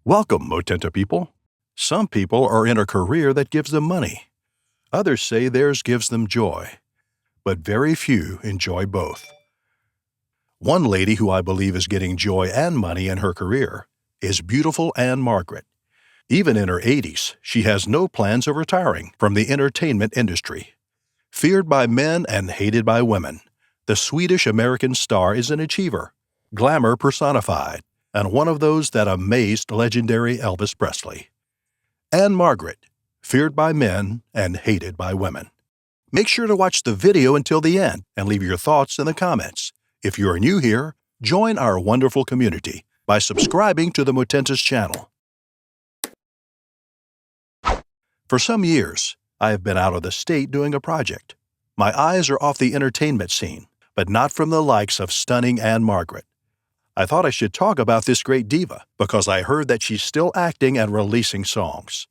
Welcome, Motenta people. Some people are in a career that gives them money. Others say theirs gives them joy. But very few enjoy both. One lady who I believe is getting joy and money in her career is beautiful Ann-Margret. Even in her 80s, she has no plans of retiring from the entertainment industry. Feared by men and hated by women, the Swedish-American star is an achiever, glamour personified, and one of those that amazed legendary Elvis Presley. Ann-Margret, feared by men and hated by women. Make sure to watch the video until the end and leave your thoughts in the comments. If you're new here, join our wonderful community by subscribing to the Motenta's channel. For some years, I have been out of the state doing a project. My eyes are off the entertainment scene, but not from the likes of stunning Ann-Margret. I thought I should talk about this great diva because I heard that she's still acting and releasing songs.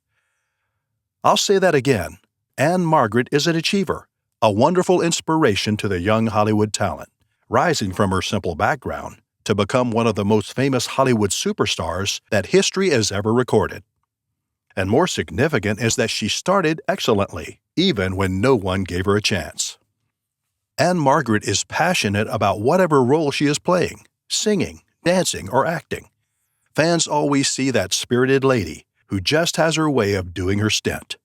I'll say that again. Ann-Margret is an achiever, a wonderful inspiration to the young Hollywood talent, rising from her simple background to become one of the most famous Hollywood superstars that history has ever recorded. And more significant is that she started excellently, even when no one gave her a chance. Ann-Margret is passionate about whatever role she is playing, singing, dancing, or acting. Fans always see that spirited lady who just has her way of doing her stint.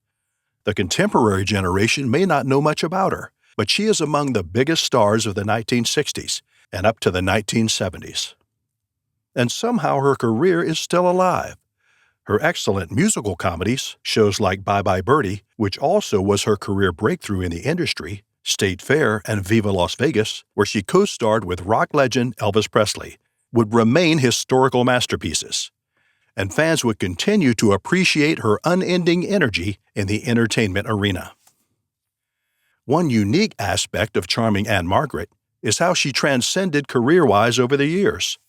The contemporary generation may not know much about her, but she is among the biggest stars of the 1960s and up to the 1970s. And somehow her career is still alive. Her excellent musical comedies, shows like Bye Bye Birdie, which also was her career breakthrough in the industry, State Fair, and Viva Las Vegas, where she co-starred with rock legend Elvis Presley, would remain historical masterpieces. And fans would continue to appreciate her unending energy in the entertainment arena. One unique aspect of charming Ann-Margret is how she transcended career-wise over the years,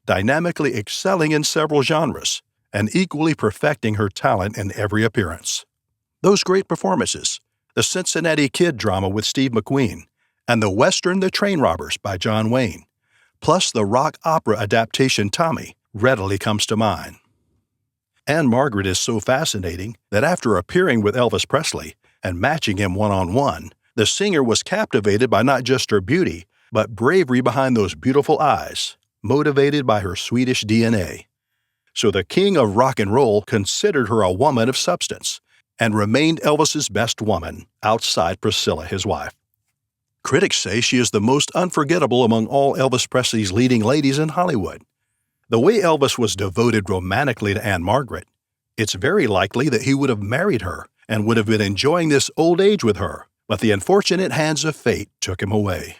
dynamically excelling in several genres and equally perfecting her talent in every appearance. Those great performances, the Cincinnati Kid drama with Steve McQueen, and the Western The Train Robbers by John Wayne, plus the rock opera adaptation Tommy, readily comes to mind. Ann-Margret is so fascinating that after appearing with Elvis Presley and matching him one-on-one, the singer was captivated by not just her beauty, but bravery behind those beautiful eyes, motivated by her Swedish DNA. So the king of rock and roll considered her a woman of substance and remained Elvis's best woman outside Priscilla, his wife. Critics say she is the most unforgettable among all Elvis Presley's leading ladies in Hollywood. The way Elvis was devoted romantically to Ann-Margret, it's very likely that he would have married her and would have been enjoying this old age with her, but the unfortunate hands of fate took him away.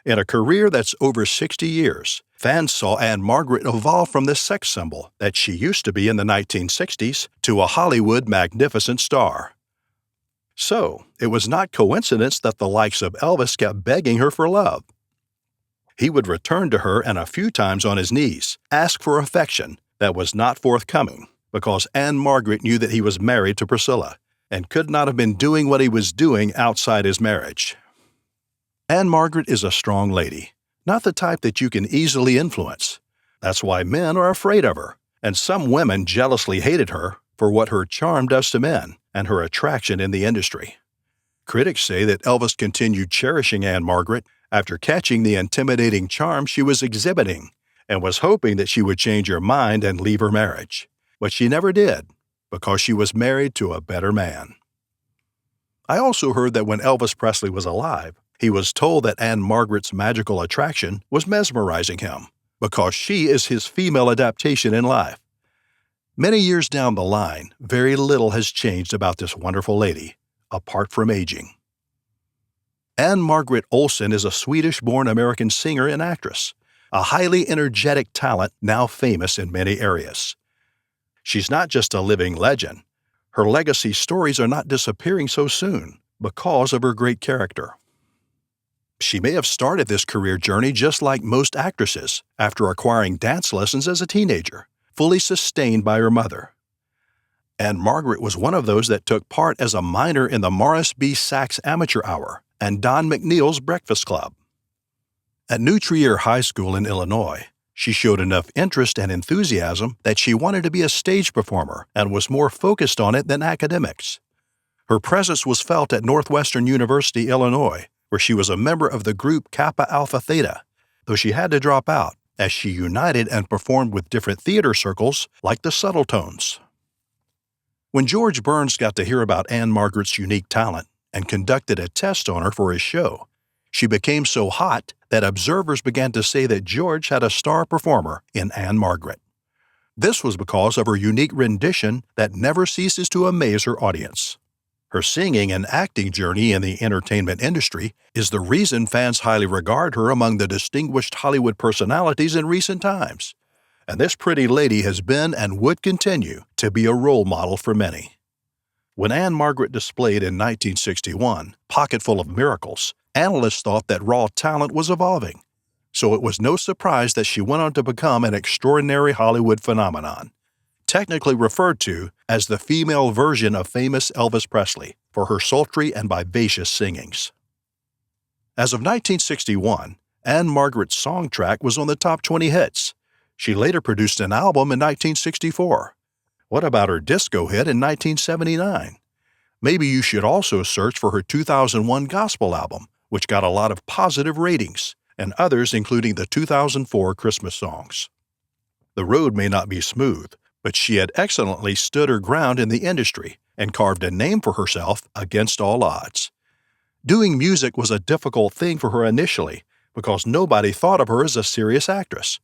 In a career that's over 60 years, fans saw Ann-Margret evolve from the sex symbol that she used to be in the 1960s to a Hollywood magnificent star. So, it was not coincidence that the likes of Elvis kept begging her for love. He would return to her and a few times on his knees, ask for affection that was not forthcoming because Ann-Margret knew that he was married to Priscilla and could not have been doing what he was doing outside his marriage. Ann-Margret is a strong lady, not the type that you can easily influence. That's why men are afraid of her, and some women jealously hated her for what her charm does to men and her attraction in the industry. Critics say that Elvis continued cherishing Ann-Margret after catching the intimidating charm she was exhibiting and was hoping that she would change her mind and leave her marriage. But she never did, because she was married to a better man. I also heard that when Elvis Presley was alive, he was told that Ann-Margret's magical attraction was mesmerizing him, because she is his female adaptation in life. Many years down the line, very little has changed about this wonderful lady, apart from aging. Ann-Margret Olsen is a Swedish-born American singer and actress, a highly energetic talent now famous in many areas. She's not just a living legend. Her legacy stories are not disappearing so soon because of her great character. She may have started this career journey just like most actresses, after acquiring dance lessons as a teenager, fully sustained by her mother. Ann-Margret was one of those that took part as a minor in the Morris B. Sachs Amateur Hour and Don McNeil's Breakfast Club. At New Trier High School in Illinois, She showed enough interest and enthusiasm that she wanted to be a stage performer and was more focused on it than academics. Her presence was felt at Northwestern University, Illinois, where she was a member of the group Kappa Alpha Theta, though she had to drop out as she united and performed with different theater circles like the Subtle Tones. When George Burns got to hear about Ann-Margret's unique talent and conducted a test on her for his show, she became so hot that observers began to say that George had a star performer in Ann-Margret. This was because of her unique rendition that never ceases to amaze her audience. Her singing and acting journey in the entertainment industry is the reason fans highly regard her among the distinguished Hollywood personalities in recent times. And this pretty lady has been and would continue to be a role model for many. When Ann-Margret displayed in 1961 Pocketful of Miracles, analysts thought that raw talent was evolving, so it was no surprise that she went on to become an extraordinary Hollywood phenomenon, technically referred to as the female version of famous Elvis Presley for her sultry and vivacious singings. As of 1961, Ann-Margret's song track was on the top 20 hits. She later produced an album in 1964. What about her disco hit in 1979? Maybe you should also search for her 2001 gospel album, which got a lot of positive ratings, and others including the 2004 Christmas songs. The road may not be smooth, but she had excellently stood her ground in the industry and carved a name for herself against all odds. Doing music was a difficult thing for her initially because nobody thought of her as a serious actress.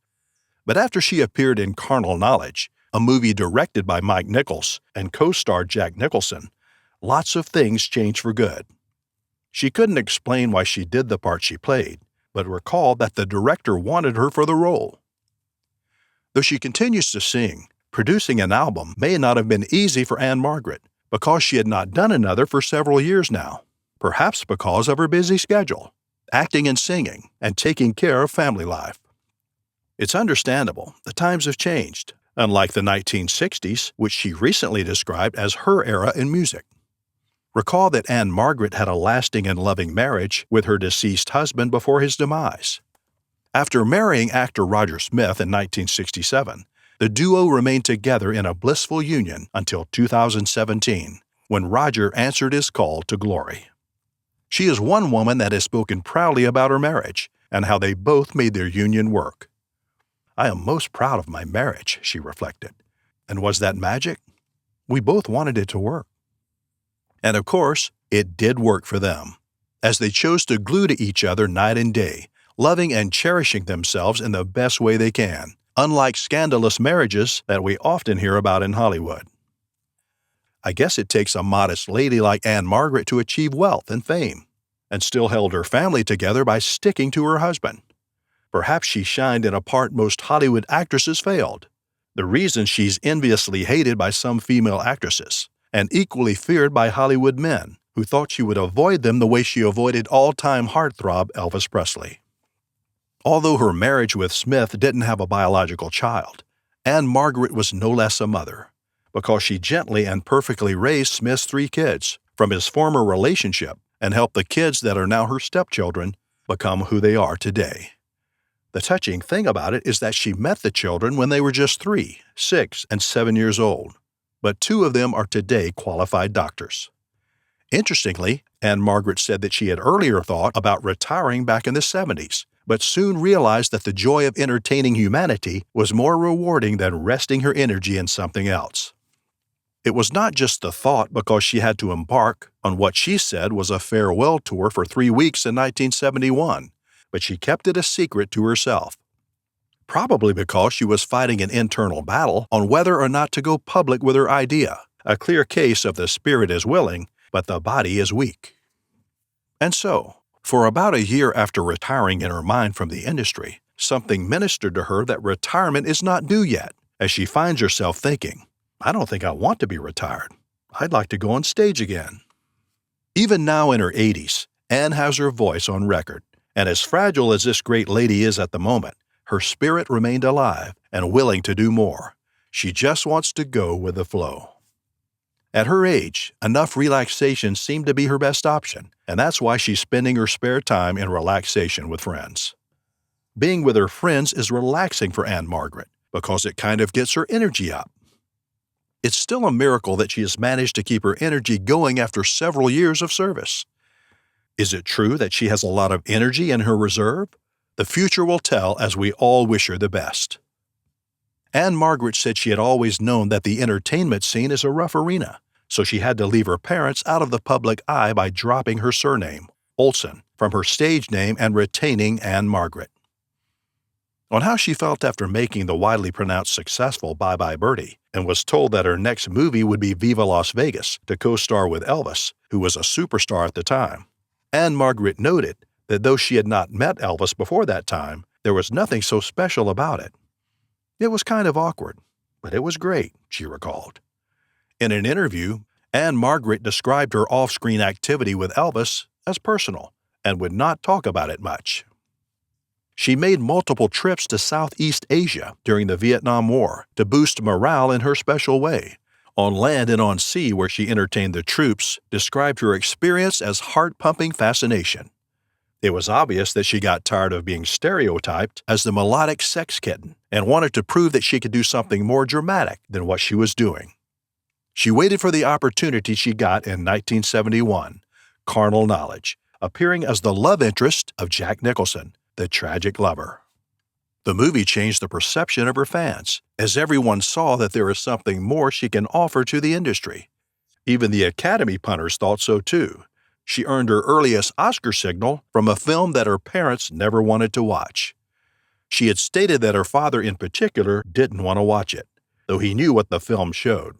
But after she appeared in Carnal Knowledge, a movie directed by Mike Nichols and co-starred Jack Nicholson, lots of things changed for good. She couldn't explain why she did the part she played, but recalled that the director wanted her for the role. Though she continues to sing, producing an album may not have been easy for Ann-Margret because she had not done another for several years now, perhaps because of her busy schedule, acting and singing, and taking care of family life. It's understandable, the times have changed, unlike the 1960s, which she recently described as her era in music. Recall that Ann-Margret had a lasting and loving marriage with her deceased husband before his demise. After marrying actor Roger Smith in 1967, the duo remained together in a blissful union until 2017, when Roger answered his call to glory. She is one woman that has spoken proudly about her marriage and how they both made their union work. "I am most proud of my marriage," she reflected. And was that magic? We both wanted it to work. And of course, it did work for them, as they chose to glue to each other night and day, loving and cherishing themselves in the best way they can, unlike scandalous marriages that we often hear about in Hollywood. I guess it takes a modest lady like Ann-Margret to achieve wealth and fame, and still held her family together by sticking to her husband. Perhaps she shined in a part most Hollywood actresses failed, the reason she's enviously hated by some female actresses, and equally feared by Hollywood men, who thought she would avoid them the way she avoided all-time heartthrob Elvis Presley. Although her marriage with Smith didn't have a biological child, Ann-Margret was no less a mother, because she gently and perfectly raised Smith's 3 kids from his former relationship and helped the kids that are now her stepchildren become who they are today. The touching thing about it is that she met the children when they were just 3, 6, and 7 years old, but 2 of them are today qualified doctors. Interestingly, Ann-Margret said that she had earlier thought about retiring back in the 70s, but soon realized that the joy of entertaining humanity was more rewarding than resting her energy in something else. It was not just the thought because she had to embark on what she said was a farewell tour for 3 weeks in 1971, but she kept it a secret to herself. Probably because she was fighting an internal battle on whether or not to go public with her idea, a clear case of the spirit is willing, but the body is weak. And so, for about a year after retiring in her mind from the industry, something ministered to her that retirement is not due yet, as she finds herself thinking, "I don't think I want to be retired. I'd like to go on stage again." Even now in her 80s, Ann has her voice on record, and as fragile as this great lady is at the moment, her spirit remained alive and willing to do more. She just wants to go with the flow. At her age, enough relaxation seemed to be her best option, and that's why she's spending her spare time in relaxation with friends. Being with her friends is relaxing for Ann-Margret because it kind of gets her energy up. It's still a miracle that she has managed to keep her energy going after several years of service. Is it true that she has a lot of energy in her reserve? The future will tell, as we all wish her the best. Ann-Margret said she had always known that the entertainment scene is a rough arena, so she had to leave her parents out of the public eye by dropping her surname, Olsen, from her stage name and retaining Ann-Margret. On how she felt after making the widely pronounced successful Bye Bye Birdie, and was told that her next movie would be Viva Las Vegas to co-star with Elvis, who was a superstar at the time. Ann-Margret noted that though she had not met Elvis before that time, there was nothing so special about it. It was kind of awkward, but it was great, she recalled. In an interview, Ann-Margret described her off-screen activity with Elvis as personal and would not talk about it much. She made multiple trips to Southeast Asia during the Vietnam War to boost morale in her special way. On land and on sea, where she entertained the troops, described her experience as heart-pumping fascination. It was obvious that she got tired of being stereotyped as the melodic sex kitten and wanted to prove that she could do something more dramatic than what she was doing. She waited for the opportunity she got in 1971, Carnal Knowledge, appearing as the love interest of Jack Nicholson, the tragic lover. The movie changed the perception of her fans, as everyone saw that there is something more she can offer to the industry. Even the Academy punters thought so too. She earned her earliest Oscar signal from a film that her parents never wanted to watch. She had stated that her father in particular didn't want to watch it, though he knew what the film showed.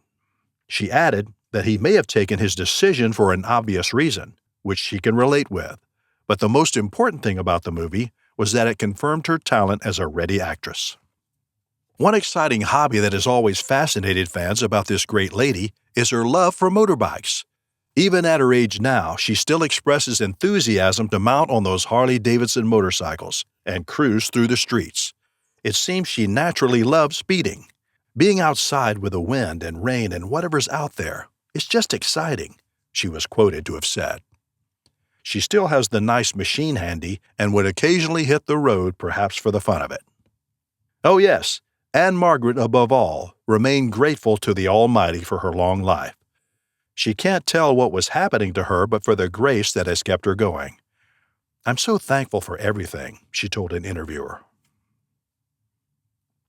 She added that he may have taken his decision for an obvious reason, which she can relate with. But the most important thing about the movie was that it confirmed her talent as a ready actress. One exciting hobby that has always fascinated fans about this great lady is her love for motorbikes. Even at her age now, she still expresses enthusiasm to mount on those Harley-Davidson motorcycles and cruise through the streets. It seems she naturally loves speeding. Being outside with the wind and rain and whatever's out there, it's just exciting, she was quoted to have said. She still has the nice machine handy and would occasionally hit the road, perhaps for the fun of it. Oh yes, Ann-Margret, above all, remained grateful to the Almighty for her long life. She can't tell what was happening to her but for the grace that has kept her going. I'm so thankful for everything, she told an interviewer.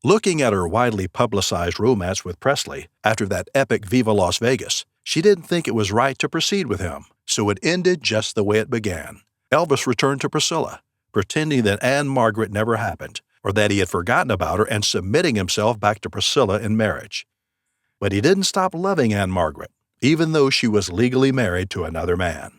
Looking at her widely publicized romance with Presley after that epic Viva Las Vegas, she didn't think it was right to proceed with him, so it ended just the way it began. Elvis returned to Priscilla, pretending that Ann-Margret never happened, or that he had forgotten about her and submitting himself back to Priscilla in marriage. But he didn't stop loving Ann-Margret, even though she was legally married to another man.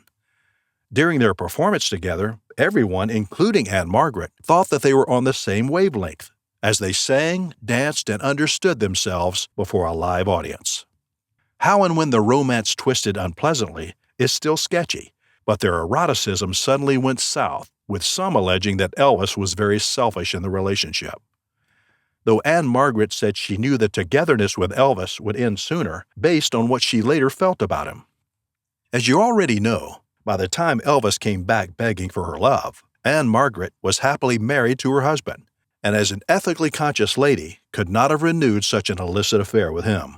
During their performance together, everyone, including Ann-Margret, thought that they were on the same wavelength, as they sang, danced, and understood themselves before a live audience. How and when the romance twisted unpleasantly is still sketchy, but their eroticism suddenly went south, with some alleging that Elvis was very selfish in the relationship. Though Ann-Margret said she knew the togetherness with Elvis would end sooner, based on what she later felt about him. As you already know, by the time Elvis came back begging for her love, Ann-Margret was happily married to her husband, and as an ethically conscious lady, could not have renewed such an illicit affair with him.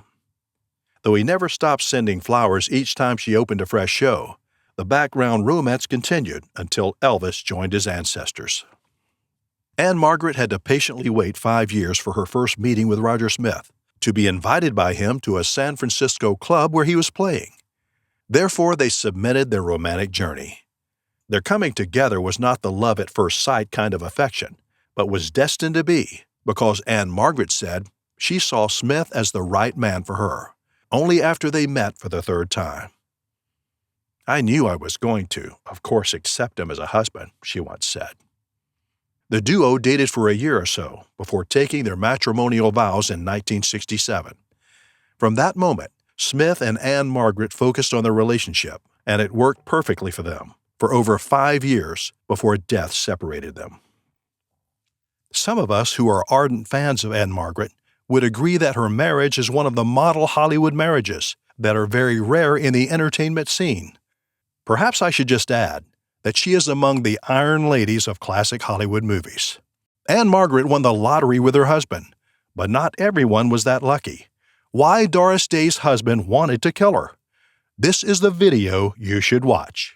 Though he never stopped sending flowers each time she opened a fresh show, the background romance continued until Elvis joined his ancestors. Ann-Margret had to patiently wait 5 years for her first meeting with Roger Smith, to be invited by him to a San Francisco club where he was playing. Therefore, they submitted their romantic journey. Their coming together was not the love at first sight kind of affection, but was destined to be, because Ann-Margret said she saw Smith as the right man for her, only after they met for the third time. I knew I was going to, of course, accept him as a husband, she once said. The duo dated for a year or so before taking their matrimonial vows in 1967. From that moment, Smith and Ann-Margret focused on their relationship, and it worked perfectly for them, for over 5 years before death separated them. Some of us who are ardent fans of Ann-Margret would agree that her marriage is one of the model Hollywood marriages that are very rare in the entertainment scene. Perhaps I should just add that she is among the iron ladies of classic Hollywood movies. Ann-Margret won the lottery with her husband, but not everyone was that lucky. Why Doris Day's husband wanted to kill her. This is the video you should watch.